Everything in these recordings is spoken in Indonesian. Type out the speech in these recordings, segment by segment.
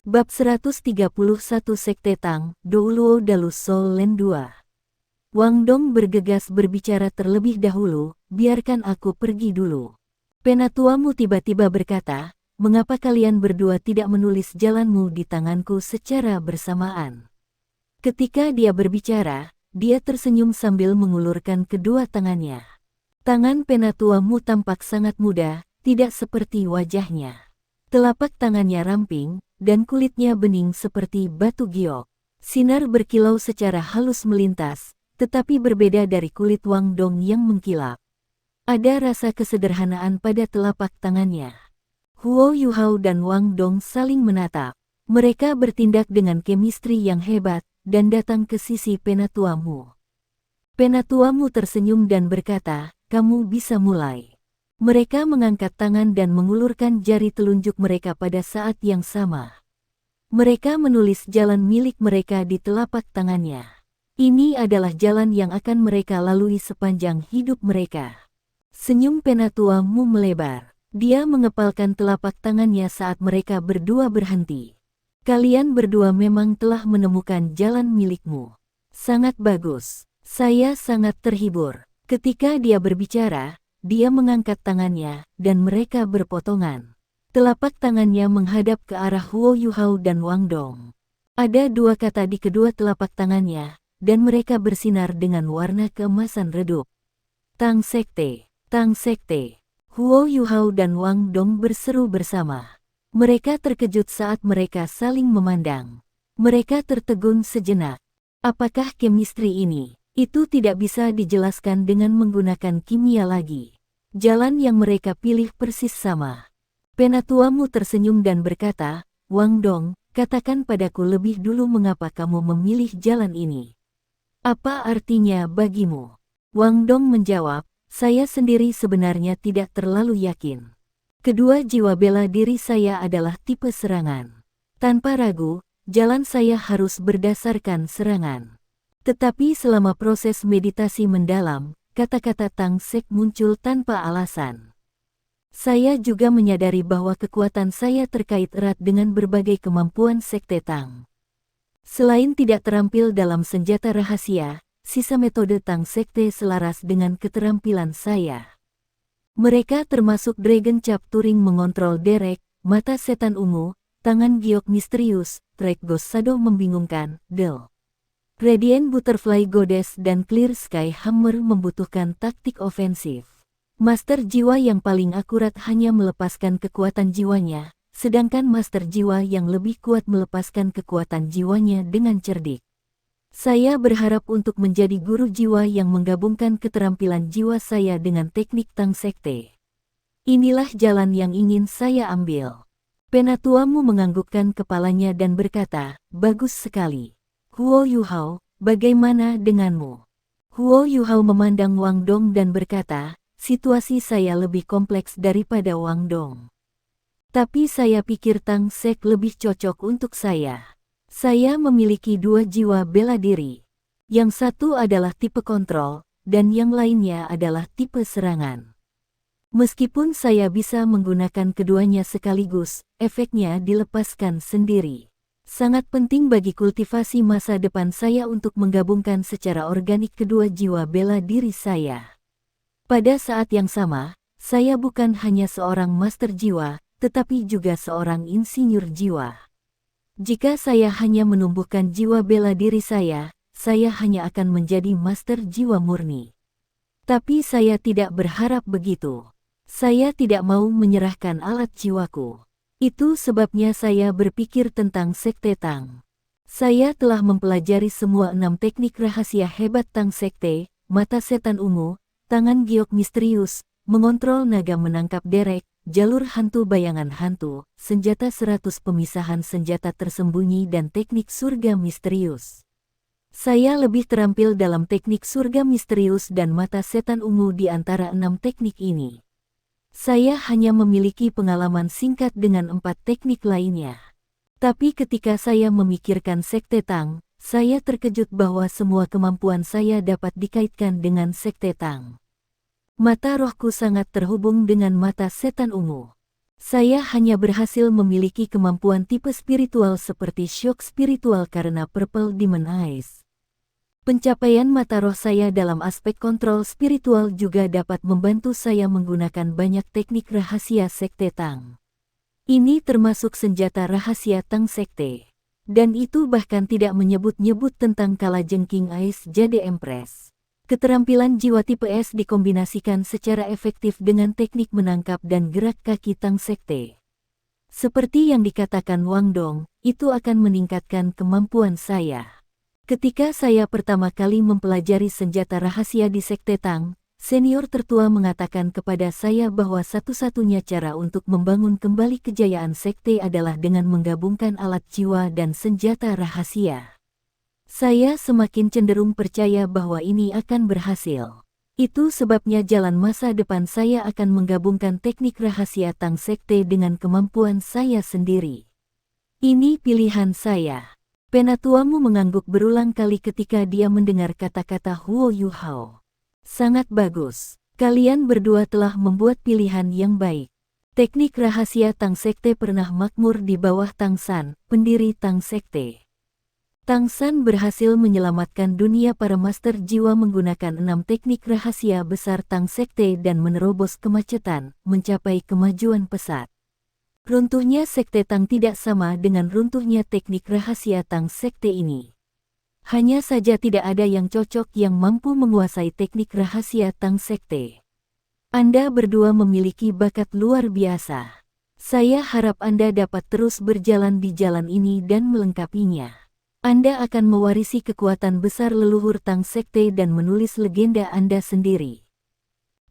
Bab 131 Sekte Tang, Douluo Dalus Sol Len 2. Wang Dong bergegas berbicara terlebih dahulu, biarkan aku pergi dulu. Penatuamu tiba-tiba berkata, mengapa kalian berdua tidak menulis jalanmu di tanganku secara bersamaan? Ketika dia berbicara, dia tersenyum sambil mengulurkan kedua tangannya. Tangan penatuamu tampak sangat muda, tidak seperti wajahnya. Telapak tangannya ramping, dan kulitnya bening seperti batu giok. Sinar berkilau secara halus melintas, tetapi berbeda dari kulit Wang Dong yang mengkilap. Ada rasa kesederhanaan pada telapak tangannya. Huo Yuhao dan Wang Dong saling menatap. Mereka bertindak dengan kemistri yang hebat, dan datang ke sisi penatuamu. Penatuamu tersenyum dan berkata, kamu bisa mulai. Mereka mengangkat tangan dan mengulurkan jari telunjuk mereka pada saat yang sama. Mereka menulis jalan milik mereka di telapak tangannya. Ini adalah jalan yang akan mereka lalui sepanjang hidup mereka. Senyum penatuamu melebar. Dia mengepalkan telapak tangannya saat mereka berdua berhenti. Kalian berdua memang telah menemukan jalan milikmu. Sangat bagus. Saya sangat terhibur. Ketika dia berbicara, dia mengangkat tangannya, dan mereka berpotongan. Telapak tangannya menghadap ke arah Huo Yuhao dan Wang Dong. Ada dua kata di kedua telapak tangannya, dan mereka bersinar dengan warna keemasan redup. Tang Sekte, Tang Sekte. Huo Yuhao dan Wang Dong berseru bersama. Mereka terkejut saat mereka saling memandang. Mereka tertegun sejenak. Apakah kemistri ini? Itu tidak bisa dijelaskan dengan menggunakan kimia lagi. Jalan yang mereka pilih persis sama. Penatuamu tersenyum dan berkata, Wang Dong, katakan padaku lebih dulu mengapa kamu memilih jalan ini. Apa artinya bagimu? Wang Dong menjawab, saya sendiri sebenarnya tidak terlalu yakin. Kedua jiwa bela diri saya adalah tipe serangan. Tanpa ragu, jalan saya harus berdasarkan serangan. Tetapi selama proses meditasi mendalam, kata-kata Tang Sek muncul tanpa alasan. Saya juga menyadari bahwa kekuatan saya terkait erat dengan berbagai kemampuan Sekte Tang. Selain tidak terampil dalam senjata rahasia, sisa metode Tang Sekte selaras dengan keterampilan saya. Mereka termasuk Dragon Cap Turing mengontrol derek, mata setan ungu, tangan giok misterius, Track Ghost Shadow membingungkan, Del. Radiant Butterfly Goddess dan Clear Sky Hammer membutuhkan taktik ofensif. Master jiwa yang paling akurat hanya melepaskan kekuatan jiwanya, sedangkan master jiwa yang lebih kuat melepaskan kekuatan jiwanya dengan cerdik. Saya berharap untuk menjadi guru jiwa yang menggabungkan keterampilan jiwa saya dengan teknik Tang Sekte. Inilah jalan yang ingin saya ambil. Penatuamu menganggukkan kepalanya dan berkata, bagus sekali. Huo Yuhao, bagaimana denganmu? Huo Yuhao memandang Wang Dong dan berkata, situasi saya lebih kompleks daripada Wang Dong. Tapi saya pikir Tang Sek lebih cocok untuk saya. Saya memiliki dua jiwa bela diri. Yang satu adalah tipe kontrol, dan yang lainnya adalah tipe serangan. Meskipun saya bisa menggunakan keduanya sekaligus, efeknya dilepaskan sendiri. Sangat penting bagi kultivasi masa depan saya untuk menggabungkan secara organik kedua jiwa bela diri saya. Pada saat yang sama, saya bukan hanya seorang master jiwa, tetapi juga seorang insinyur jiwa. Jika saya hanya menumbuhkan jiwa bela diri saya hanya akan menjadi master jiwa murni. Tapi saya tidak berharap begitu. Saya tidak mau menyerahkan alat jiwaku. Itu sebabnya saya berpikir tentang Sekte Tang. Saya telah mempelajari semua 6 teknik rahasia hebat Tang Sekte, mata setan ungu, tangan giok misterius, mengontrol naga menangkap derek, jalur hantu bayangan hantu, senjata 100 pemisahan senjata tersembunyi dan teknik surga misterius. Saya lebih terampil dalam teknik surga misterius dan mata setan ungu di antara 6 teknik ini. Saya hanya memiliki pengalaman singkat dengan 4 teknik lainnya. Tapi ketika saya memikirkan Sekte Tang, saya terkejut bahwa semua kemampuan saya dapat dikaitkan dengan Sekte Tang. Mata rohku sangat terhubung dengan mata setan ungu. Saya hanya berhasil memiliki kemampuan tipe spiritual seperti shock spiritual karena Purple Demon Eyes. Pencapaian mata roh saya dalam aspek kontrol spiritual juga dapat membantu saya menggunakan banyak teknik rahasia Sekte Tang. Ini termasuk senjata rahasia Tang Sekte. Dan itu bahkan tidak menyebut-nyebut tentang kalajengking Ais Jade Empress. Keterampilan jiwa tipe S dikombinasikan secara efektif dengan teknik menangkap dan gerak kaki Tang Sekte. Seperti yang dikatakan Wang Dong, itu akan meningkatkan kemampuan saya. Ketika saya pertama kali mempelajari senjata rahasia di Sekte Tang, senior tertua mengatakan kepada saya bahwa satu-satunya cara untuk membangun kembali kejayaan sekte adalah dengan menggabungkan alat jiwa dan senjata rahasia. Saya semakin cenderung percaya bahwa ini akan berhasil. Itu sebabnya jalan masa depan saya akan menggabungkan teknik rahasia Tang Sekte dengan kemampuan saya sendiri. Ini pilihan saya. Penatuamu mengangguk berulang kali ketika dia mendengar kata-kata Huo Yuhao. Sangat bagus. Kalian berdua telah membuat pilihan yang baik. Teknik rahasia Tang Sekte pernah makmur di bawah Tang San, pendiri Tang Sekte. Tang San berhasil menyelamatkan dunia para master jiwa menggunakan 6 teknik rahasia besar Tang Sekte dan menerobos kemacetan, mencapai kemajuan pesat. Runtuhnya Sekte Tang tidak sama dengan runtuhnya teknik rahasia Tang Sekte ini. Hanya saja tidak ada yang cocok yang mampu menguasai teknik rahasia Tang Sekte. Anda berdua memiliki bakat luar biasa. Saya harap Anda dapat terus berjalan di jalan ini dan melengkapinya. Anda akan mewarisi kekuatan besar leluhur Tang Sekte dan menulis legenda Anda sendiri.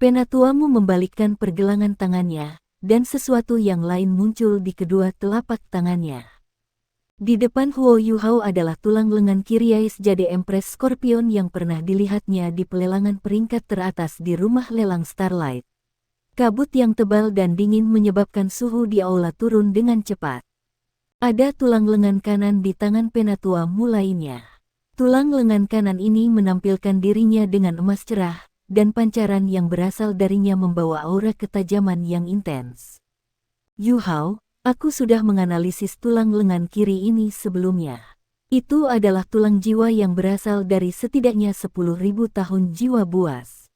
Penatuamu membalikkan pergelangan tangannya, dan sesuatu yang lain muncul di kedua telapak tangannya. Di depan Huo Yuhao adalah tulang lengan kiri Ais Jade Empress Scorpion yang pernah dilihatnya di pelelangan peringkat teratas di rumah lelang Starlight. Kabut yang tebal dan dingin menyebabkan suhu di aula turun dengan cepat. Ada tulang lengan kanan di tangan penatuamu lainnya. Tulang lengan kanan ini menampilkan dirinya dengan emas cerah, dan pancaran yang berasal darinya membawa aura ketajaman yang intens. Yuhao, aku sudah menganalisis tulang lengan kiri ini sebelumnya. Itu adalah tulang jiwa yang berasal dari setidaknya 10.000 tahun jiwa buas.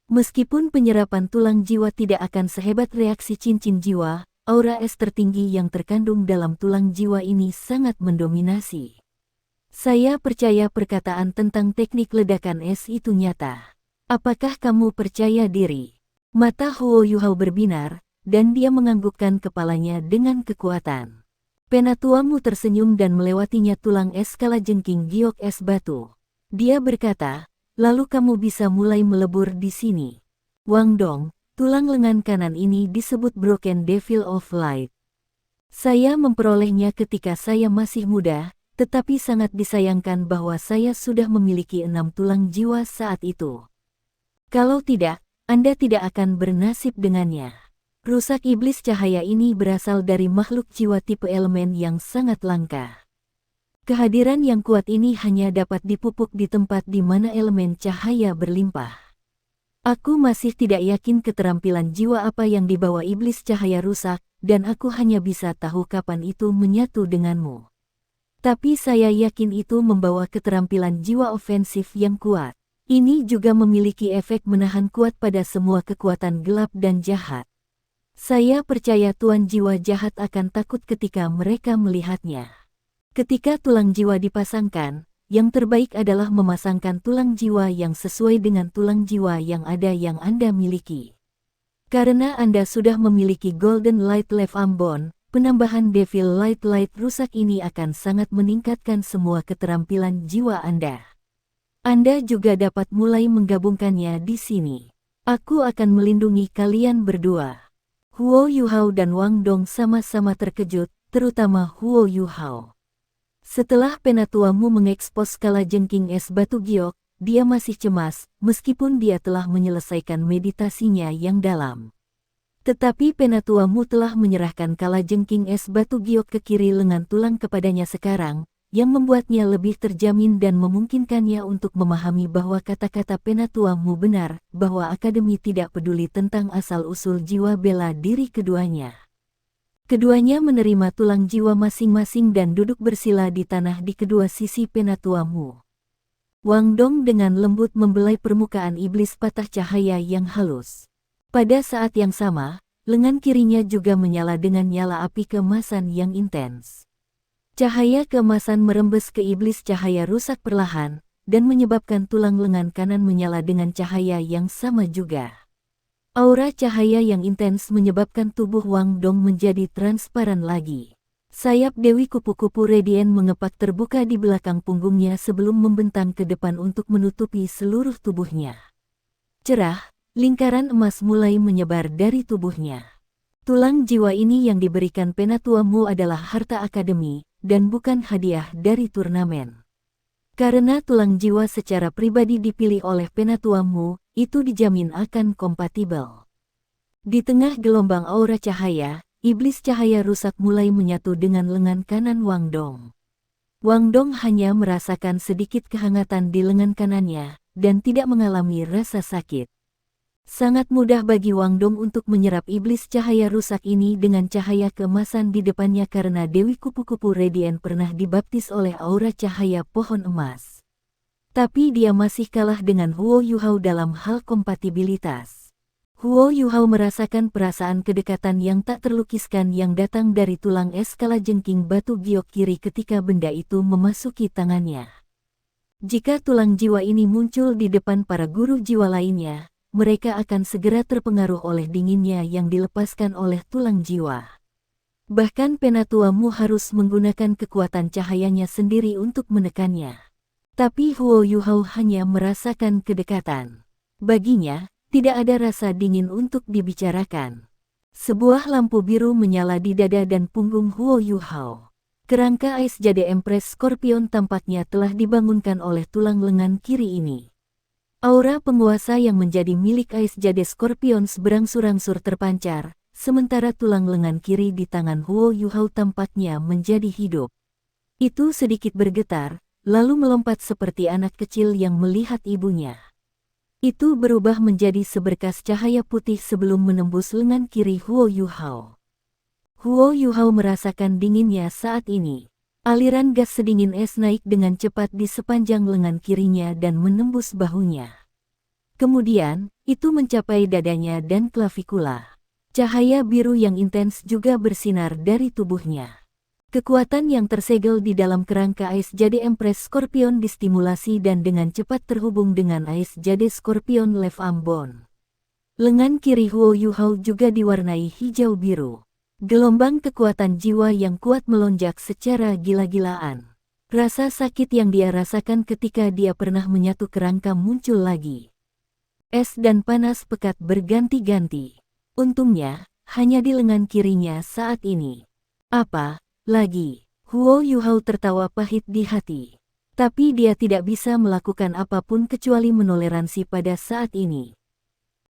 Meskipun penyerapan tulang jiwa tidak akan sehebat reaksi cincin jiwa, aura es tertinggi yang terkandung dalam tulang jiwa ini sangat mendominasi. Saya percaya perkataan tentang teknik ledakan es itu nyata. Apakah kamu percaya diri? Mata Huo Yuhao berbinar, dan dia menganggukkan kepalanya dengan kekuatan. Penatuamu tersenyum dan melewatinya tulang es kalajengking giok es batu. Dia berkata, lalu kamu bisa mulai melebur di sini. Wang Dong, tulang lengan kanan ini disebut Broken Devil of Light. Saya memperolehnya ketika saya masih muda, tetapi sangat disayangkan bahwa saya sudah memiliki 6 tulang jiwa saat itu. Kalau tidak, Anda tidak akan bernasib dengannya. Rusak iblis cahaya ini berasal dari makhluk jiwa tipe elemen yang sangat langka. Kehadiran yang kuat ini hanya dapat dipupuk di tempat di mana elemen cahaya berlimpah. Aku masih tidak yakin keterampilan jiwa apa yang dibawa iblis cahaya rusak, dan aku hanya bisa tahu kapan itu menyatu denganmu. Tapi saya yakin itu membawa keterampilan jiwa ofensif yang kuat. Ini juga memiliki efek menahan kuat pada semua kekuatan gelap dan jahat. Saya percaya tuan jiwa jahat akan takut ketika mereka melihatnya. Ketika tulang jiwa dipasangkan, yang terbaik adalah memasangkan tulang jiwa yang sesuai dengan tulang jiwa yang ada yang Anda miliki. Karena Anda sudah memiliki Golden Light Left Ambon, penambahan Devil Light rusak ini akan sangat meningkatkan semua keterampilan jiwa Anda. Anda juga dapat mulai menggabungkannya di sini. Aku akan melindungi kalian berdua. Huo Yuhao dan Wang Dong sama-sama terkejut, terutama Huo Yuhao. Setelah penatuamu mengekspos kalajengking es batu giok, dia masih cemas, meskipun dia telah menyelesaikan meditasinya yang dalam. Tetapi penatuamu telah menyerahkan kalajengking es batu giok ke kiri lengan tulang kepadanya sekarang, yang membuatnya lebih terjamin dan memungkinkannya untuk memahami bahwa kata-kata penatuamu benar, bahwa akademi tidak peduli tentang asal-usul jiwa bela diri keduanya. Keduanya menerima tulang jiwa masing-masing dan duduk bersila di tanah di kedua sisi Penatua Mu. Wang Dong dengan lembut membelai permukaan iblis patah cahaya yang halus. Pada saat yang sama, lengan kirinya juga menyala dengan nyala api keemasan yang intens. Cahaya keemasan merembes ke iblis cahaya rusak perlahan, dan menyebabkan tulang lengan kanan menyala dengan cahaya yang sama juga. Aura cahaya yang intens menyebabkan tubuh Wang Dong menjadi transparan lagi. Sayap Dewi kupu-kupu Radiant mengepak terbuka di belakang punggungnya sebelum membentang ke depan untuk menutupi seluruh tubuhnya. Cerah, lingkaran emas mulai menyebar dari tubuhnya. Tulang jiwa ini yang diberikan Penatua Mu adalah harta akademi, dan bukan hadiah dari turnamen. Karena tulang jiwa secara pribadi dipilih oleh Penatua Mu, itu dijamin akan kompatibel. Di tengah gelombang aura cahaya, iblis cahaya rusak mulai menyatu dengan lengan kanan Wang Dong. Wang Dong hanya merasakan sedikit kehangatan di lengan kanannya, dan tidak mengalami rasa sakit. Sangat mudah bagi Wang Dong untuk menyerap iblis cahaya rusak ini dengan cahaya keemasan di depannya karena Dewi Kupu-Kupu Radiant pernah dibaptis oleh aura cahaya pohon emas. Tapi dia masih kalah dengan Huo Yuhao dalam hal kompatibilitas. Huo Yuhao merasakan perasaan kedekatan yang tak terlukiskan yang datang dari tulang es kalajengking batu giok kiri ketika benda itu memasuki tangannya. Jika tulang jiwa ini muncul di depan para guru jiwa lainnya, mereka akan segera terpengaruh oleh dinginnya yang dilepaskan oleh tulang jiwa. Bahkan Penatua Mu harus menggunakan kekuatan cahayanya sendiri untuk menekannya. Tapi Huo Yuhao hanya merasakan kedekatan. Baginya, tidak ada rasa dingin untuk dibicarakan. Sebuah lampu biru menyala di dada dan punggung Huo Yuhao. Kerangka Ais Jade Empress Scorpion tampaknya telah dibangunkan oleh tulang lengan kiri ini. Aura penguasa yang menjadi milik Ais Jade Scorpions berangsur-angsur terpancar, sementara tulang lengan kiri di tangan Huo Yuhao tampaknya menjadi hidup. Itu sedikit bergetar, lalu melompat seperti anak kecil yang melihat ibunya. Itu berubah menjadi seberkas cahaya putih sebelum menembus lengan kiri Huo Yuhao. Huo Yuhao merasakan dinginnya saat ini. Aliran gas sedingin es naik dengan cepat di sepanjang lengan kirinya dan menembus bahunya. Kemudian, itu mencapai dadanya dan klavikula. Cahaya biru yang intens juga bersinar dari tubuhnya. Kekuatan yang tersegel di dalam kerangka Ais Jade Empress Scorpion distimulasi dan dengan cepat terhubung dengan Ais Jade Scorpion Left Ambon. Lengan kiri Huo Yuhao juga diwarnai hijau biru. Gelombang kekuatan jiwa yang kuat melonjak secara gila-gilaan. Rasa sakit yang dia rasakan ketika dia pernah menyatu kerangka muncul lagi. Es dan panas pekat berganti-ganti. Untungnya, hanya di lengan kirinya saat ini. Apa? Lagi, Huo Yuhao tertawa pahit di hati. Tapi dia tidak bisa melakukan apapun kecuali menoleransi pada saat ini.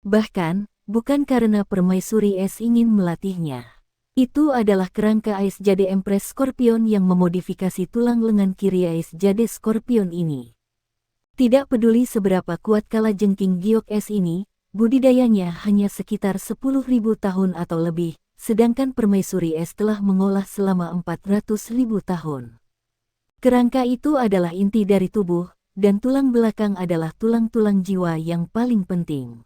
Bahkan, bukan karena permaisuri es ingin melatihnya. Itu adalah kerangka Ais Jade Empress Scorpion yang memodifikasi tulang lengan kiri Ais Jade Scorpion ini. Tidak peduli seberapa kuat kalajengking giok es ini, budidayanya hanya sekitar 10.000 tahun atau lebih. Sedangkan permaisuri es telah mengolah selama 400.000 tahun. Kerangka itu adalah inti dari tubuh, dan tulang belakang adalah tulang-tulang jiwa yang paling penting.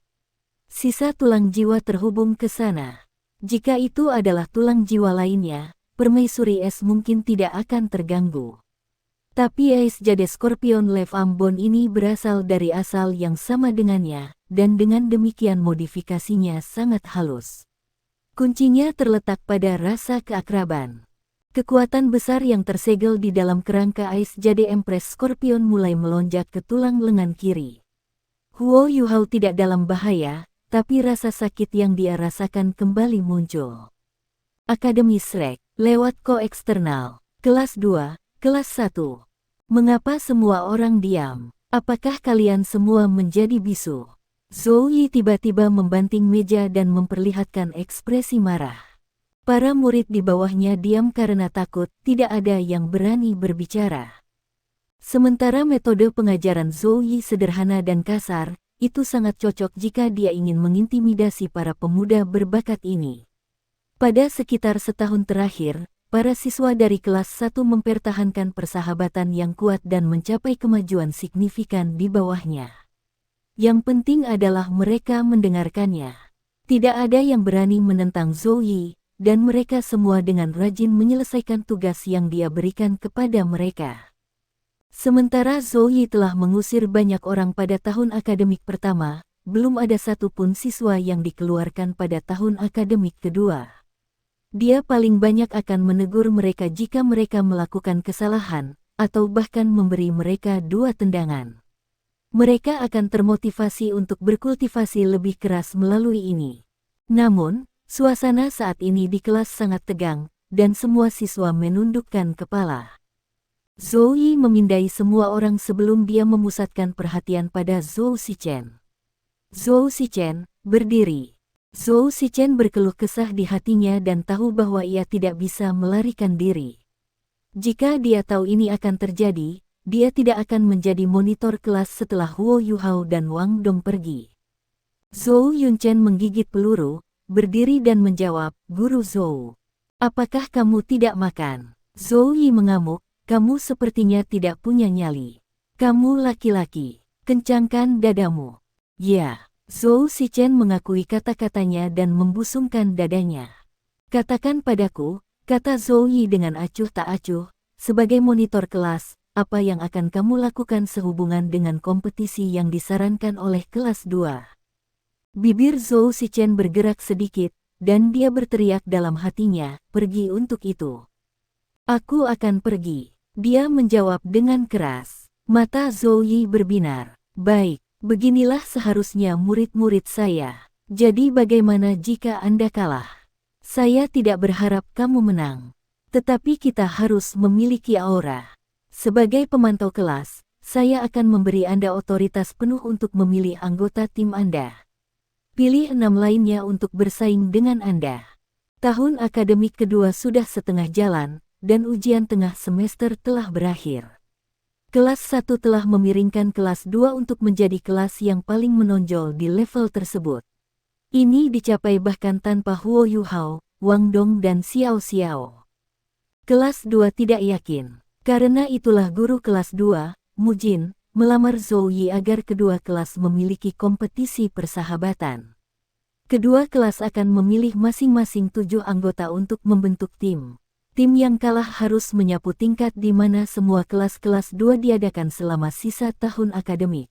Sisa tulang jiwa terhubung ke sana. Jika itu adalah tulang jiwa lainnya, permaisuri es mungkin tidak akan terganggu. Tapi Ais Jade Scorpion Left Ambon ini berasal dari asal yang sama dengannya, dan dengan demikian modifikasinya sangat halus. Kuncinya terletak pada rasa keakraban. Kekuatan besar yang tersegel di dalam kerangka Ais Jade Empress Scorpion mulai melonjak ke tulang lengan kiri. Huo Yuhao tidak dalam bahaya, tapi rasa sakit yang dia rasakan kembali muncul. Akademi Shrek, lewat ko-eksternal, kelas 2, kelas 1. Mengapa semua orang diam? Apakah kalian semua menjadi bisu? Zhou Yi tiba-tiba membanting meja dan memperlihatkan ekspresi marah. Para murid di bawahnya diam karena takut, tidak ada yang berani berbicara. Sementara metode pengajaran Zhou Yi sederhana dan kasar, itu sangat cocok jika dia ingin mengintimidasi para pemuda berbakat ini. Pada sekitar setahun terakhir, para siswa dari kelas 1 mempertahankan persahabatan yang kuat dan mencapai kemajuan signifikan di bawahnya. Yang penting adalah mereka mendengarkannya. Tidak ada yang berani menentang Zhou Yi, dan mereka semua dengan rajin menyelesaikan tugas yang dia berikan kepada mereka. Sementara Zhou Yi telah mengusir banyak orang pada tahun akademik pertama, belum ada satupun siswa yang dikeluarkan pada tahun akademik kedua. Dia paling banyak akan menegur mereka jika mereka melakukan kesalahan, atau bahkan memberi mereka 2 tendangan. Mereka akan termotivasi untuk berkultivasi lebih keras melalui ini. Namun, suasana saat ini di kelas sangat tegang, dan semua siswa menundukkan kepala. Zhou Yi memindai semua orang sebelum dia memusatkan perhatian pada Zhou Shichen. Zhou Shichen, berdiri. Zhou Shichen berkeluh kesah di hatinya dan tahu bahwa ia tidak bisa melarikan diri. Jika dia tahu ini akan terjadi, dia tidak akan menjadi monitor kelas setelah Huo Yuhao dan Wang Dong pergi. Zhou Yunchen menggigit peluru, berdiri dan menjawab, "Guru Zhou, apakah kamu tidak makan?" Zhou Yi mengamuk, "Kamu sepertinya tidak punya nyali. Kamu laki-laki, kencangkan dadamu." "Ya." Zhou Shichen mengakui kata-katanya dan membusungkan dadanya. "Katakan padaku," kata Zhou Yi dengan acuh tak acuh, "sebagai monitor kelas, apa yang akan kamu lakukan sehubungan dengan kompetisi yang disarankan oleh kelas 2? Bibir Zhou Shichen bergerak sedikit, dan dia berteriak dalam hatinya, "Pergi untuk itu." "Aku akan pergi," dia menjawab dengan keras. Mata Zhou Yi berbinar. "Baik, beginilah seharusnya murid-murid saya. Jadi bagaimana jika Anda kalah? Saya tidak berharap kamu menang. Tetapi kita harus memiliki aura. Sebagai pemantau kelas, saya akan memberi Anda otoritas penuh untuk memilih anggota tim Anda. Pilih 6 lainnya untuk bersaing dengan Anda. Tahun akademik kedua sudah setengah jalan, dan ujian tengah semester telah berakhir. Kelas 1 telah memiringkan kelas 2 untuk menjadi kelas yang paling menonjol di level tersebut. Ini dicapai bahkan tanpa Huo Yuhao, Wang Dong dan Xiao Xiao. Kelas 2 tidak yakin. Karena itulah guru kelas 2, Mu Jin, melamar Zhou Yi agar kedua kelas memiliki kompetisi persahabatan. Kedua kelas akan memilih masing-masing 7 anggota untuk membentuk tim. Tim yang kalah harus menyapu tingkat di mana semua kelas-kelas 2 diadakan selama sisa tahun akademik.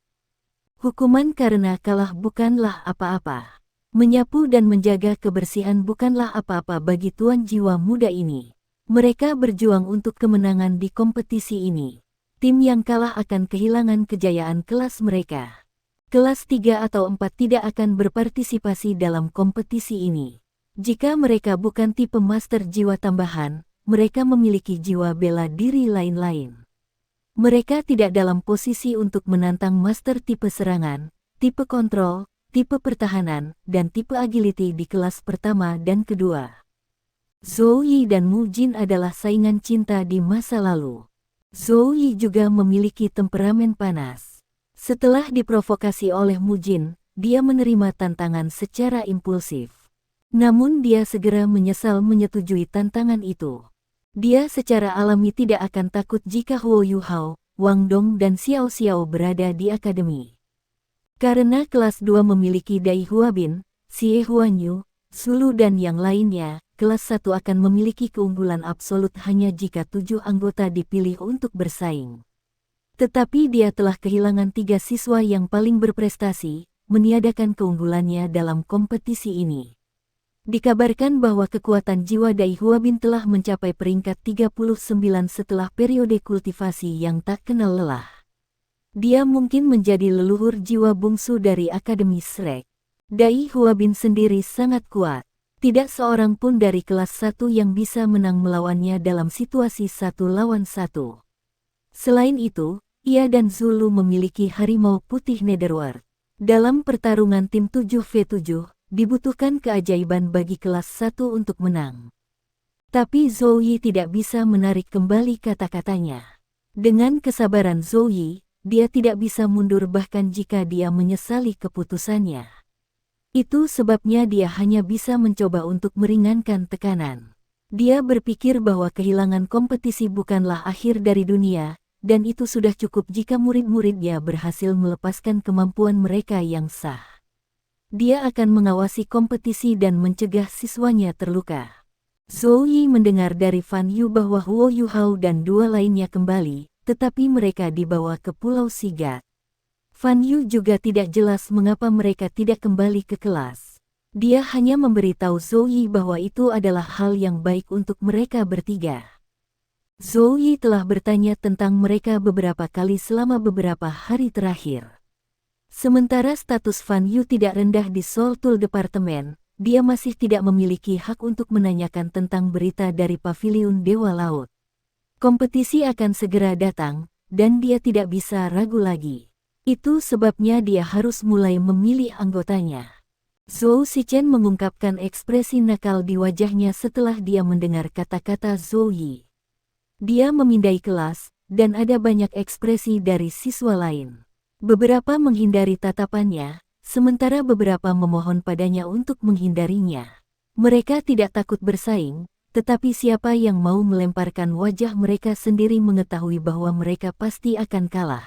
Hukuman karena kalah bukanlah apa-apa. Menyapu dan menjaga kebersihan bukanlah apa-apa bagi tuan jiwa muda ini. Mereka berjuang untuk kemenangan di kompetisi ini. Tim yang kalah akan kehilangan kejayaan kelas mereka. Kelas 3 atau 4 tidak akan berpartisipasi dalam kompetisi ini. Jika mereka bukan tipe master jiwa tambahan, mereka memiliki jiwa bela diri lain-lain. Mereka tidak dalam posisi untuk menantang master tipe serangan, tipe kontrol, tipe pertahanan, dan tipe agility di kelas pertama dan kedua. Zhou Yi dan Mu Jin adalah saingan cinta di masa lalu. Zhou Yi juga memiliki temperamen panas. Setelah diprovokasi oleh Mu Jin, dia menerima tantangan secara impulsif. Namun dia segera menyesal menyetujui tantangan itu. Dia secara alami tidak akan takut jika Huo Yuhao, Wang Dong dan Xiao Xiao berada di akademi. Karena kelas 2 memiliki Dai Huabin, Xie Huanyu, Sulu dan yang lainnya, kelas 1 akan memiliki keunggulan absolut hanya jika 7 anggota dipilih untuk bersaing. Tetapi dia telah kehilangan 3 siswa yang paling berprestasi, meniadakan keunggulannya dalam kompetisi ini. Dikabarkan bahwa kekuatan jiwa Dai Huabin telah mencapai peringkat 39 setelah periode kultivasi yang tak kenal lelah. Dia mungkin menjadi leluhur jiwa bungsu dari Akademi Shrek. Dai Huabin sendiri sangat kuat. Tidak seorang pun dari kelas 1 yang bisa menang melawannya dalam situasi 1 lawan 1. Selain itu, ia dan Zulu memiliki harimau putih Netherworld. Dalam pertarungan tim 7v7, dibutuhkan keajaiban bagi kelas 1 untuk menang. Tapi Zhou Yi tidak bisa menarik kembali kata-katanya. Dengan kesabaran Zhou Yi, dia tidak bisa mundur bahkan jika dia menyesali keputusannya. Itu sebabnya dia hanya bisa mencoba untuk meringankan tekanan. Dia berpikir bahwa kehilangan kompetisi bukanlah akhir dari dunia, dan itu sudah cukup jika murid-muridnya berhasil melepaskan kemampuan mereka yang sah. Dia akan mengawasi kompetisi dan mencegah siswanya terluka. Zhou Yi mendengar dari Fan Yu bahwa Huo Yuhao dan dua lainnya kembali, tetapi mereka dibawa ke Pulau Sigat. Fan Yu juga tidak jelas mengapa mereka tidak kembali ke kelas. Dia hanya memberitahu Zhou Yi bahwa itu adalah hal yang baik untuk mereka bertiga. Zhou Yi telah bertanya tentang mereka beberapa kali selama beberapa hari terakhir. Sementara status Fan Yu tidak rendah di Seoul Tool Departemen, dia masih tidak memiliki hak untuk menanyakan tentang berita dari Paviliun Dewa Laut. Kompetisi akan segera datang, dan dia tidak bisa ragu lagi. Itu sebabnya dia harus mulai memilih anggotanya. Zhou Shichen mengungkapkan ekspresi nakal di wajahnya setelah dia mendengar kata-kata Zhou Yi. Dia memindai kelas, dan ada banyak ekspresi dari siswa lain. Beberapa menghindari tatapannya, sementara beberapa memohon padanya untuk menghindarinya. Mereka tidak takut bersaing, tetapi siapa yang mau melemparkan wajah mereka sendiri mengetahui bahwa mereka pasti akan kalah.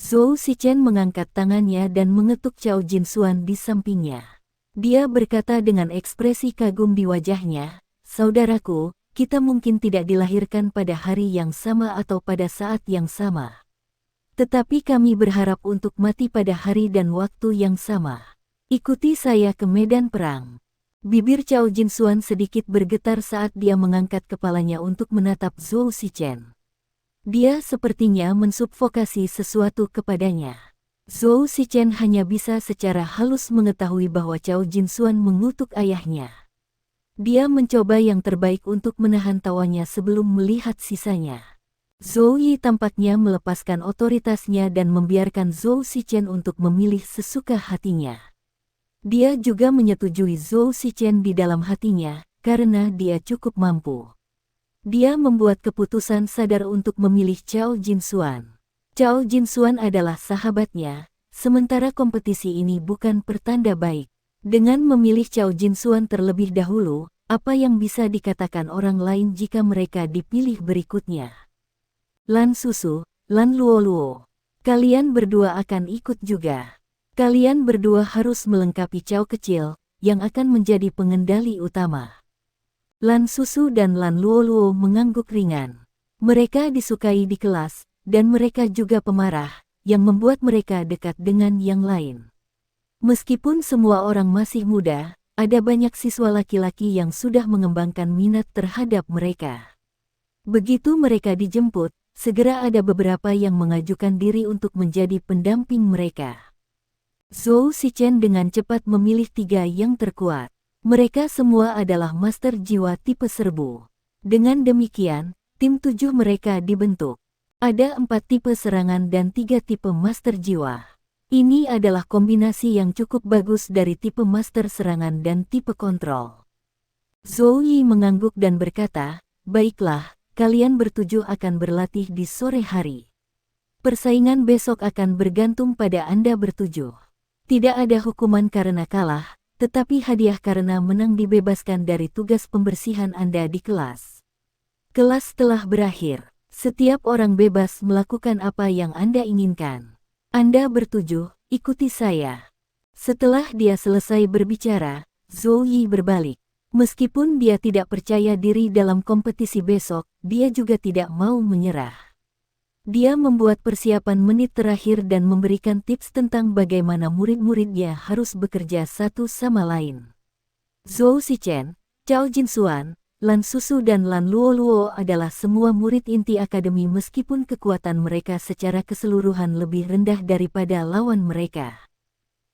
Zhou Shichen mengangkat tangannya dan mengetuk Chao Jinsuan di sampingnya. Dia berkata dengan ekspresi kagum di wajahnya, "Saudaraku, kita mungkin tidak dilahirkan pada hari yang sama atau pada saat yang sama. Tetapi kami berharap untuk mati pada hari dan waktu yang sama. Ikuti saya ke medan perang." Bibir Chao Jinsuan sedikit bergetar saat dia mengangkat kepalanya untuk menatap Zhou Shichen. Dia sepertinya mensubvokasi sesuatu kepadanya. Zhou Shichen hanya bisa secara halus mengetahui bahwa Chao Jinsuan mengutuk ayahnya. Dia mencoba yang terbaik untuk menahan tawanya sebelum melihat sisanya. Zhou Yi tampaknya melepaskan otoritasnya dan membiarkan Zhou Shichen untuk memilih sesuka hatinya. Dia juga menyetujui Zhou Shichen di dalam hatinya, karena dia cukup mampu. Dia membuat keputusan sadar untuk memilih Chao Jinsuan. Chao Jinsuan adalah sahabatnya, sementara kompetisi ini bukan pertanda baik. Dengan memilih Chao Jinsuan terlebih dahulu, apa yang bisa dikatakan orang lain jika mereka dipilih berikutnya? Lan Susu, Lan Luoluo. Kalian berdua akan ikut juga. Kalian berdua harus melengkapi Chao kecil, yang akan menjadi pengendali utama. Lan Susu dan Lan Luoluo mengangguk ringan. Mereka disukai di kelas, dan mereka juga pemarah, yang membuat mereka dekat dengan yang lain. Meskipun semua orang masih muda, ada banyak siswa laki-laki yang sudah mengembangkan minat terhadap mereka. Begitu mereka dijemput, segera ada beberapa yang mengajukan diri untuk menjadi pendamping mereka. Zhou Shichen dengan cepat memilih 3 yang terkuat. Mereka semua adalah master jiwa tipe serbu. Dengan demikian, tim 7 mereka dibentuk. Ada 4 tipe serangan dan 3 tipe master jiwa. Ini adalah kombinasi yang cukup bagus dari tipe master serangan dan tipe kontrol. Zhou Yi mengangguk dan berkata, "Baiklah, kalian bertujuh akan berlatih di sore hari. Persaingan besok akan bergantung pada Anda bertujuh. Tidak ada hukuman karena kalah, tetapi hadiah karena menang dibebaskan dari tugas pembersihan Anda di kelas. Kelas telah berakhir. Setiap orang bebas melakukan apa yang Anda inginkan. Anda bertujuh, ikuti saya." Setelah dia selesai berbicara, Zhou Yi berbalik. Meskipun dia tidak percaya diri dalam kompetisi besok, dia juga tidak mau menyerah. Dia membuat persiapan menit terakhir dan memberikan tips tentang bagaimana murid-muridnya harus bekerja satu sama lain. Zhou Shichen, Chao Jinsuan, Lan Susu dan Lan Luoluo adalah semua murid inti akademi meskipun kekuatan mereka secara keseluruhan lebih rendah daripada lawan mereka.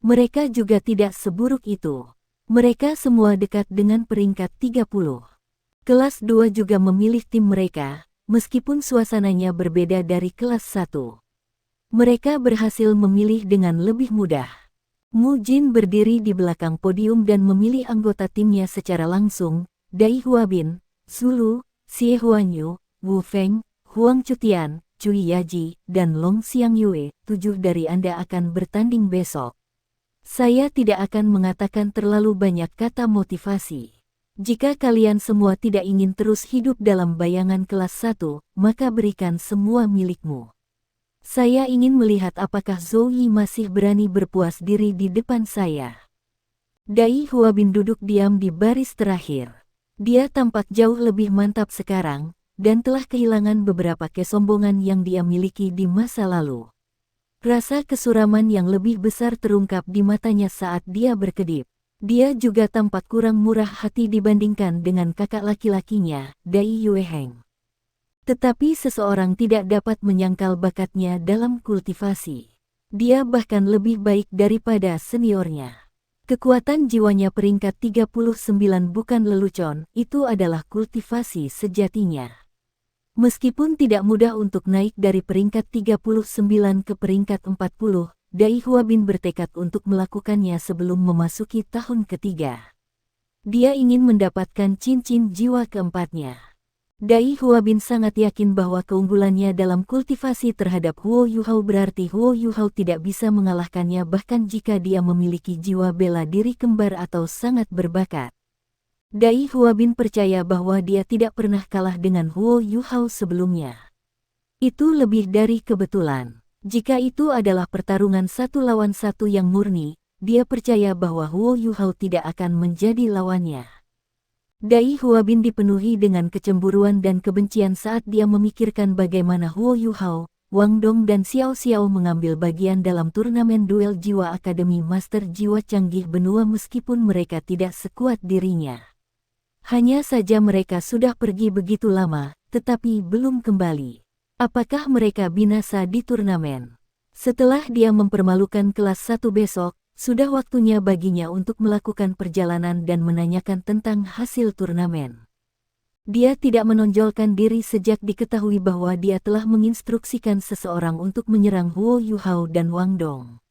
Mereka juga tidak seburuk itu. Mereka semua dekat dengan peringkat 30. Kelas 2 juga memilih tim mereka, meskipun suasananya berbeda dari kelas 1. Mereka berhasil memilih dengan lebih mudah. Mu Jin berdiri di belakang podium dan memilih anggota timnya secara langsung, Dai Huabin, Zulu, Xie Huanyu, Wu Feng, Huang Chutian, Cui Yaji, dan Long Xiangyue. 7 dari Anda akan bertanding besok. Saya tidak akan mengatakan terlalu banyak kata motivasi. Jika kalian semua tidak ingin terus hidup dalam bayangan kelas 1, maka berikan semua milikmu. Saya ingin melihat apakah Zoe masih berani berpuas diri di depan saya. Dai Huabin duduk diam di baris terakhir. Dia tampak jauh lebih mantap sekarang, dan telah kehilangan beberapa kesombongan yang dia miliki di masa lalu. Rasa kesuraman yang lebih besar terungkap di matanya saat dia berkedip. Dia juga tampak kurang murah hati dibandingkan dengan kakak laki-lakinya, Dai Yueheng. Tetapi seseorang tidak dapat menyangkal bakatnya dalam kultivasi. Dia bahkan lebih baik daripada seniornya. Kekuatan jiwanya peringkat 39 bukan lelucon, itu adalah kultivasi sejatinya. Meskipun tidak mudah untuk naik dari peringkat 39 ke peringkat 40, Dai Huabin bertekad untuk melakukannya sebelum memasuki tahun ketiga. Dia ingin mendapatkan cincin jiwa keempatnya. Dai Huabin sangat yakin bahwa keunggulannya dalam kultivasi terhadap Huo Yuhao berarti Huo Yuhao tidak bisa mengalahkannya bahkan jika dia memiliki jiwa bela diri kembar atau sangat berbakat. Dai Huabin percaya bahwa dia tidak pernah kalah dengan Huo Yuhao sebelumnya. Itu lebih dari kebetulan. Jika itu adalah pertarungan 1 lawan 1 yang murni, dia percaya bahwa Huo Yuhao tidak akan menjadi lawannya. Dai Huabin dipenuhi dengan kecemburuan dan kebencian saat dia memikirkan bagaimana Huo Yuhao, Wang Dong dan Xiao Xiao mengambil bagian dalam turnamen duel jiwa Akademi Master Jiwa Canggih Benua meskipun mereka tidak sekuat dirinya. Hanya saja mereka sudah pergi begitu lama, tetapi belum kembali. Apakah mereka binasa di turnamen? Setelah dia mempermalukan kelas 1 besok, sudah waktunya baginya untuk melakukan perjalanan dan menanyakan tentang hasil turnamen. Dia tidak menonjolkan diri sejak diketahui bahwa dia telah menginstruksikan seseorang untuk menyerang Huo Yuhao dan Wang Dong.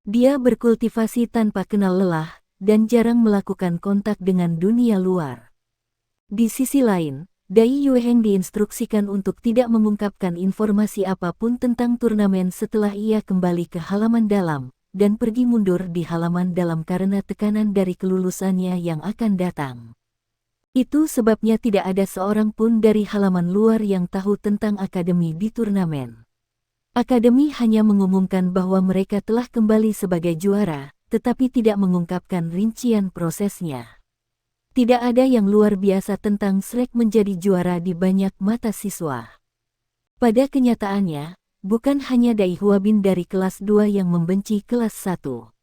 Dia berkultivasi tanpa kenal lelah, dan jarang melakukan kontak dengan dunia luar. Di sisi lain, Dai Yueheng diinstruksikan untuk tidak mengungkapkan informasi apapun tentang turnamen setelah ia kembali ke halaman dalam, dan pergi mundur di halaman dalam karena tekanan dari kelulusannya yang akan datang. Itu sebabnya tidak ada seorang pun dari halaman luar yang tahu tentang akademi di turnamen. Akademi hanya mengumumkan bahwa mereka telah kembali sebagai juara, tetapi tidak mengungkapkan rincian prosesnya. Tidak ada yang luar biasa tentang Shrek menjadi juara di banyak mata siswa. Pada kenyataannya, bukan hanya Dai Huabin dari kelas 2 yang membenci kelas 1.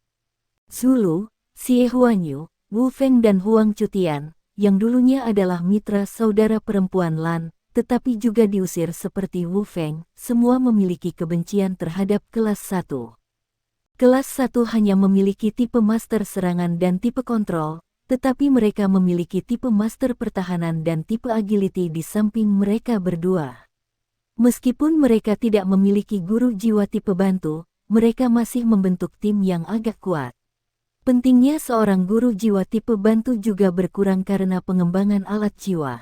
Zulu, Xie Huanyu, Wu Feng dan Huang Cutian, yang dulunya adalah mitra saudara perempuan Lan, tetapi juga diusir seperti Wu Feng, semua memiliki kebencian terhadap kelas 1. Kelas 1 hanya memiliki tipe master serangan dan tipe kontrol, tetapi mereka memiliki tipe master pertahanan dan tipe agility di samping mereka berdua. Meskipun mereka tidak memiliki guru jiwa tipe bantu, mereka masih membentuk tim yang agak kuat. Pentingnya seorang guru jiwa tipe bantu juga berkurang karena pengembangan alat jiwa.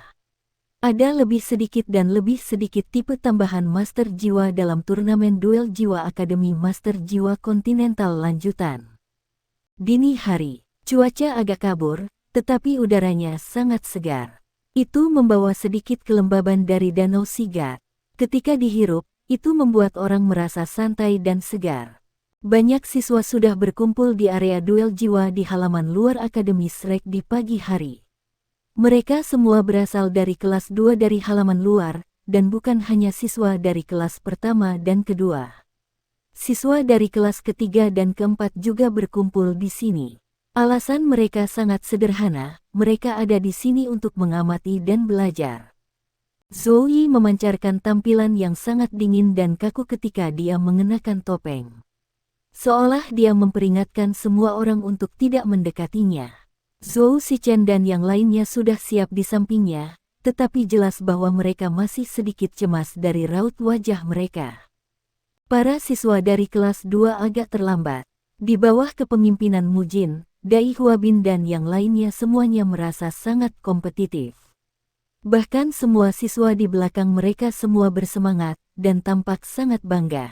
Ada lebih sedikit dan lebih sedikit tipe tambahan master jiwa dalam turnamen duel jiwa Akademi Master Jiwa Kontinental lanjutan. Dini hari, cuaca agak kabur, tetapi udaranya sangat segar. Itu membawa sedikit kelembaban dari Danau Sigat. Ketika dihirup, itu membuat orang merasa santai dan segar. Banyak siswa sudah berkumpul di area duel jiwa di halaman luar Akademi Shrek di pagi hari. Mereka semua berasal dari kelas 2 dari halaman luar, dan bukan hanya siswa dari kelas pertama dan kedua. Siswa dari kelas ketiga dan keempat juga berkumpul di sini. Alasan mereka sangat sederhana, mereka ada di sini untuk mengamati dan belajar. Zoe memancarkan tampilan yang sangat dingin dan kaku ketika dia mengenakan topeng. Seolah dia memperingatkan semua orang untuk tidak mendekatinya. Zhou Shichen dan yang lainnya sudah siap di sampingnya, tetapi jelas bahwa mereka masih sedikit cemas dari raut wajah mereka. Para siswa dari kelas 2 agak terlambat. Di bawah kepemimpinan Mujin, Dai Huabin dan yang lainnya semuanya merasa sangat kompetitif. Bahkan semua siswa di belakang mereka semua bersemangat, dan tampak sangat bangga.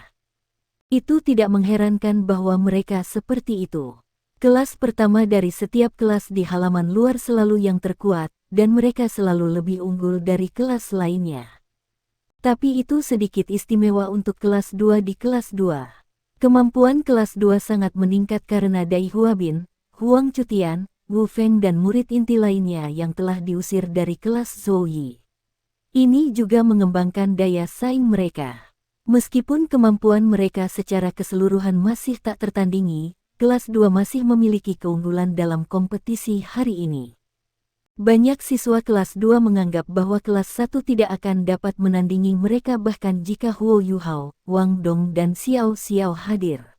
Itu tidak mengherankan bahwa mereka seperti itu. Kelas pertama dari setiap kelas di halaman luar selalu yang terkuat, dan mereka selalu lebih unggul dari kelas lainnya. Tapi itu sedikit istimewa untuk kelas 2 di kelas 2. Kemampuan kelas 2 sangat meningkat karena Dai Huabin, Huang Cutian, Wu Feng dan murid inti lainnya yang telah diusir dari kelas Zhou Yi. Ini juga mengembangkan daya saing mereka. Meskipun kemampuan mereka secara keseluruhan masih tak tertandingi, kelas 2 masih memiliki keunggulan dalam kompetisi hari ini. Banyak siswa kelas 2 menganggap bahwa kelas 1 tidak akan dapat menandingi mereka bahkan jika Huo Yuhao, Wang Dong dan Xiao Xiao hadir.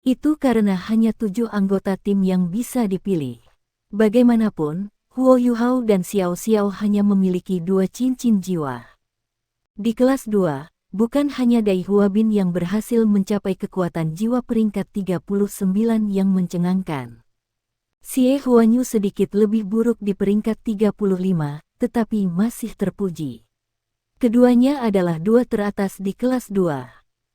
Itu karena hanya 7 anggota tim yang bisa dipilih. Bagaimanapun, Huo Yuhao dan Xiao Xiao hanya memiliki 2 cincin jiwa. Di kelas 2, bukan hanya Dai Huabin yang berhasil mencapai kekuatan jiwa peringkat 39 yang mencengangkan. Xie Huanyu sedikit lebih buruk di peringkat 35, tetapi masih terpuji. Keduanya adalah 2 teratas di kelas 2.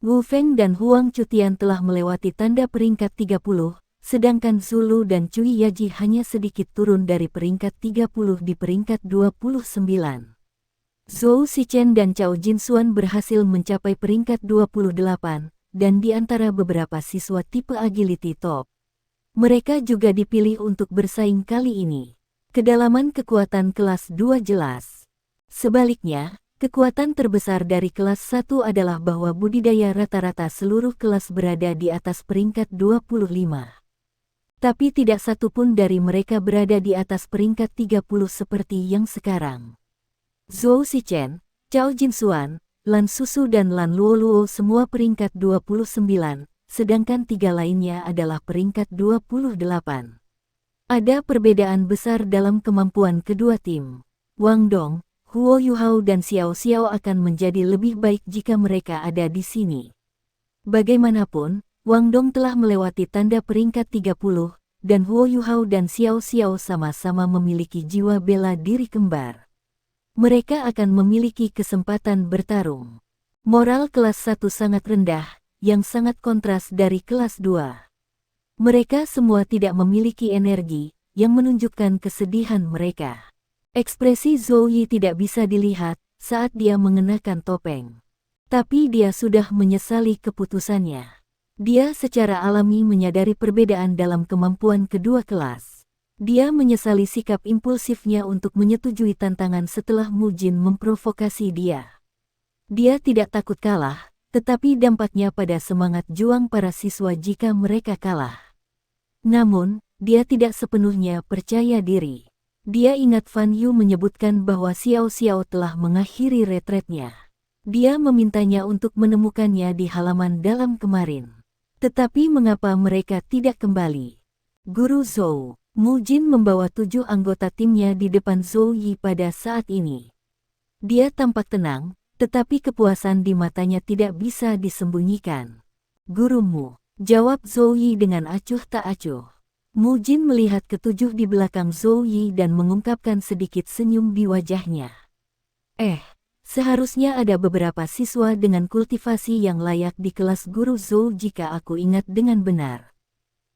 Wu Feng dan Huang Cutian telah melewati tanda peringkat 30, sedangkan Zulu dan Cui Yaji hanya sedikit turun dari peringkat 30 di peringkat 29. Zhou Shichen dan Cao Jinsuan berhasil mencapai peringkat 28, dan di antara beberapa siswa tipe agility top. Mereka juga dipilih untuk bersaing kali ini. Kedalaman kekuatan kelas 2 jelas. Sebaliknya, kekuatan terbesar dari kelas 1 adalah bahwa budidaya rata-rata seluruh kelas berada di atas peringkat 25. Tapi tidak satu pun dari mereka berada di atas peringkat 30 seperti yang sekarang. Zhou Shichen, Cao Jinsuan, Lan Susu dan Lan Luoluo semua peringkat 29, sedangkan 3 lainnya adalah peringkat 28. Ada perbedaan besar dalam kemampuan kedua tim. Wang Dong, Huo Yuhao dan Xiao Xiao akan menjadi lebih baik jika mereka ada di sini. Bagaimanapun, Wang Dong telah melewati tanda peringkat 30, dan Huo Yuhao dan Xiao Xiao sama-sama memiliki jiwa bela diri kembar. Mereka akan memiliki kesempatan bertarung. Moral kelas 1 sangat rendah, yang sangat kontras dari kelas 2. Mereka semua tidak memiliki energi, yang menunjukkan kesedihan mereka. Ekspresi Zhou Yi tidak bisa dilihat saat dia mengenakan topeng. Tapi dia sudah menyesali keputusannya. Dia secara alami menyadari perbedaan dalam kemampuan kedua kelas. Dia menyesali sikap impulsifnya untuk menyetujui tantangan setelah Mu Jin memprovokasi dia. Dia tidak takut kalah, tetapi dampaknya pada semangat juang para siswa jika mereka kalah. Namun, dia tidak sepenuhnya percaya diri. Dia ingat Fan Yu menyebutkan bahwa Xiao Xiao telah mengakhiri retretnya. Dia memintanya untuk menemukannya di halaman dalam kemarin. Tetapi mengapa mereka tidak kembali? Guru Zhou, Mu Jin membawa 7 anggota timnya di depan Zhou Yi pada saat ini. Dia tampak tenang, tetapi kepuasan di matanya tidak bisa disembunyikan. Gurumu, jawab Zhou Yi dengan acuh tak acuh. Mu Jin melihat ketujuh di belakang Zhou Yi dan mengungkapkan sedikit senyum di wajahnya. Seharusnya ada beberapa siswa dengan kultivasi yang layak di kelas guru Zhou jika aku ingat dengan benar.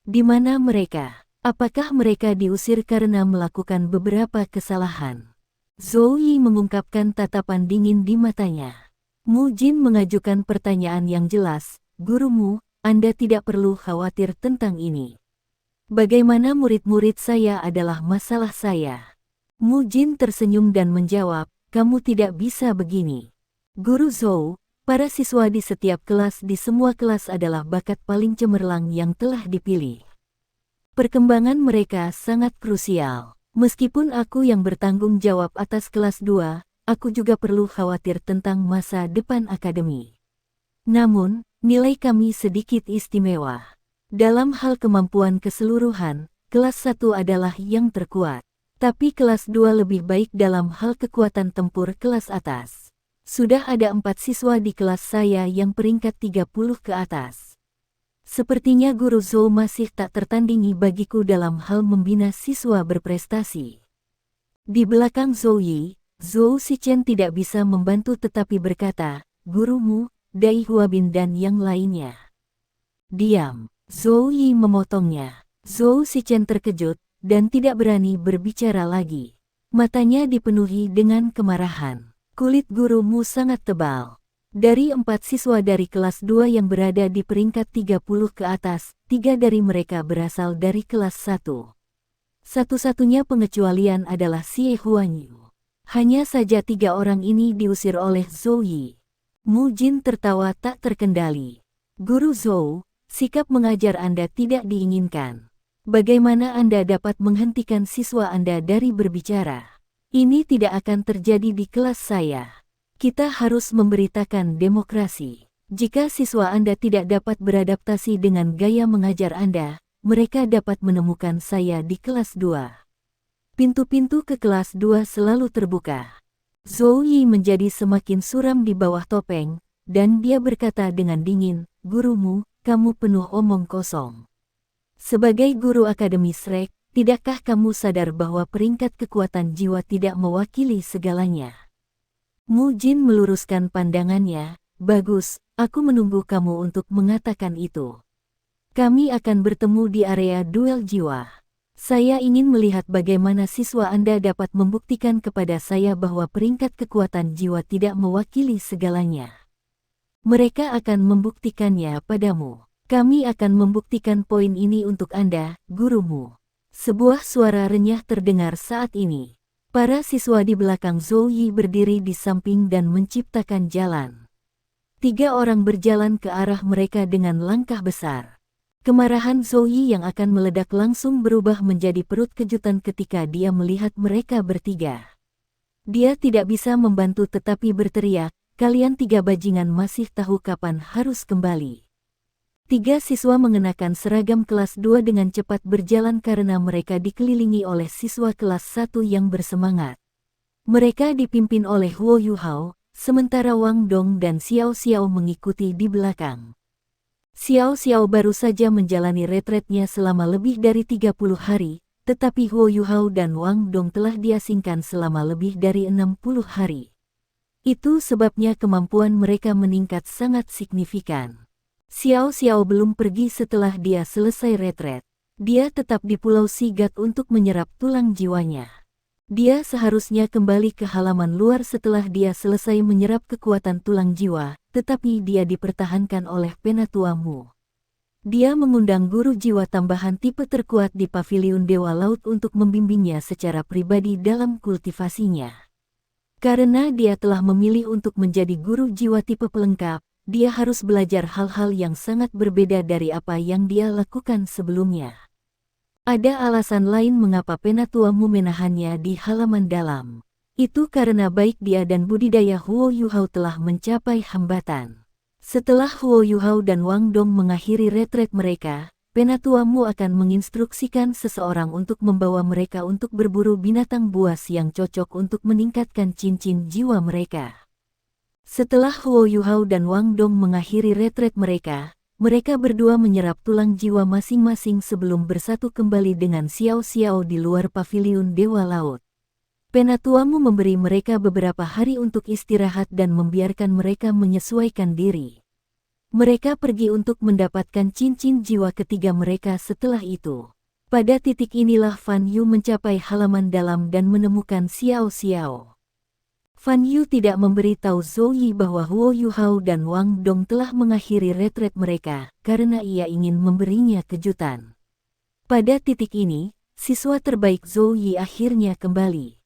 Di mana mereka? Apakah mereka diusir karena melakukan beberapa kesalahan? Zhou Yi mengungkapkan tatapan dingin di matanya. Mu Jin mengajukan pertanyaan yang jelas, gurumu, Anda tidak perlu khawatir tentang ini. Bagaimana murid-murid saya adalah masalah saya. Mu Jin tersenyum dan menjawab, kamu tidak bisa begini. Guru Zhou, para siswa di setiap kelas di semua kelas adalah bakat paling cemerlang yang telah dipilih. Perkembangan mereka sangat krusial. Meskipun aku yang bertanggung jawab atas kelas 2, aku juga perlu khawatir tentang masa depan akademi. Namun, nilai kami sedikit istimewa. Dalam hal kemampuan keseluruhan, kelas 1 adalah yang terkuat. Tapi kelas 2 lebih baik dalam hal kekuatan tempur kelas atas. Sudah ada 4 siswa di kelas saya yang peringkat 30 ke atas. Sepertinya Guru Zhou masih tak tertandingi bagiku dalam hal membina siswa berprestasi. Di belakang Zhou Yi, Zhou Shichen tidak bisa membantu tetapi berkata, gurumu, Dai Huabin dan yang lainnya. Diam, Zhou Yi memotongnya. Zhou Shichen terkejut, dan tidak berani berbicara lagi. Matanya dipenuhi dengan kemarahan. Kulit gurumu sangat tebal. Dari 4 siswa dari kelas 2 yang berada di peringkat 30 ke atas, 3 dari mereka berasal dari kelas 1. Satu-satunya pengecualian adalah Xie Huanyu. Hanya saja 3 orang ini diusir oleh Zhou Yi. Mu Jin tertawa tak terkendali. Guru Zhou, sikap mengajar Anda tidak diinginkan. Bagaimana Anda dapat menghentikan siswa Anda dari berbicara? Ini tidak akan terjadi di kelas saya. Kita harus memberitakan demokrasi. Jika siswa Anda tidak dapat beradaptasi dengan gaya mengajar Anda, mereka dapat menemukan saya di kelas 2. Pintu-pintu ke kelas 2 selalu terbuka. Zhou Yi menjadi semakin suram di bawah topeng, dan dia berkata dengan dingin, "Gurumu, kamu penuh omong kosong. Sebagai guru Akademi Shrek, tidakkah kamu sadar bahwa peringkat kekuatan jiwa tidak mewakili segalanya?" Mu Jin meluruskan pandangannya, "Bagus, aku menunggu kamu untuk mengatakan itu. Kami akan bertemu di area duel jiwa. Saya ingin melihat bagaimana siswa Anda dapat membuktikan kepada saya bahwa peringkat kekuatan jiwa tidak mewakili segalanya. Mereka akan membuktikannya padamu. Kami akan membuktikan poin ini untuk Anda, gurumu." Sebuah suara renyah terdengar saat ini. Para siswa di belakang Zhou Yi berdiri di samping dan menciptakan jalan. 3 orang berjalan ke arah mereka dengan langkah besar. Kemarahan Zhou Yi yang akan meledak langsung berubah menjadi perut kejutan ketika dia melihat mereka bertiga. Dia tidak bisa membantu tetapi berteriak, "Kalian 3 bajingan masih tahu kapan harus kembali." 3 siswa mengenakan seragam kelas 2 dengan cepat berjalan karena mereka dikelilingi oleh siswa kelas 1 yang bersemangat. Mereka dipimpin oleh Huo Yuhao, sementara Wang Dong dan Xiao Xiao mengikuti di belakang. Xiao Xiao baru saja menjalani retretnya selama lebih dari 30 hari, tetapi Huo Yuhao dan Wang Dong telah diasingkan selama lebih dari 60 hari. Itu sebabnya kemampuan mereka meningkat sangat signifikan. Xiao Xiao belum pergi setelah dia selesai retret. Dia tetap di Pulau Sigat untuk menyerap tulang jiwanya. Dia seharusnya kembali ke halaman luar setelah dia selesai menyerap kekuatan tulang jiwa, tetapi dia dipertahankan oleh Penatua Mu. Dia mengundang guru jiwa tambahan tipe terkuat di Paviliun Dewa Laut untuk membimbingnya secara pribadi dalam kultivasinya. Karena dia telah memilih untuk menjadi guru jiwa tipe pelengkap, dia harus belajar hal-hal yang sangat berbeda dari apa yang dia lakukan sebelumnya. Ada alasan lain mengapa Penatua Mu menahannya di halaman dalam. Itu karena baik dia dan budidaya Huo Yuhao telah mencapai hambatan. Setelah Huo Yuhao dan Wang Dong mengakhiri retret mereka, Penatua Mu akan menginstruksikan seseorang untuk membawa mereka untuk berburu binatang buas yang cocok untuk meningkatkan cincin jiwa mereka. Setelah Huo Yuhao dan Wang Dong mengakhiri retret mereka, mereka berdua menyerap tulang jiwa masing-masing sebelum bersatu kembali dengan Xiao Xiao di luar Paviliun Dewa Laut. Penatua Mu memberi mereka beberapa hari untuk istirahat dan membiarkan mereka menyesuaikan diri. Mereka pergi untuk mendapatkan cincin jiwa ketiga mereka setelah itu. Pada titik inilah Fan Yu mencapai halaman dalam dan menemukan Xiao Xiao. Fan Yu tidak memberitahu Zhou Yi bahwa Huo Yuhao dan Wang Dong telah mengakhiri retret mereka, karena ia ingin memberinya kejutan. Pada titik ini, siswa terbaik Zhou Yi akhirnya kembali.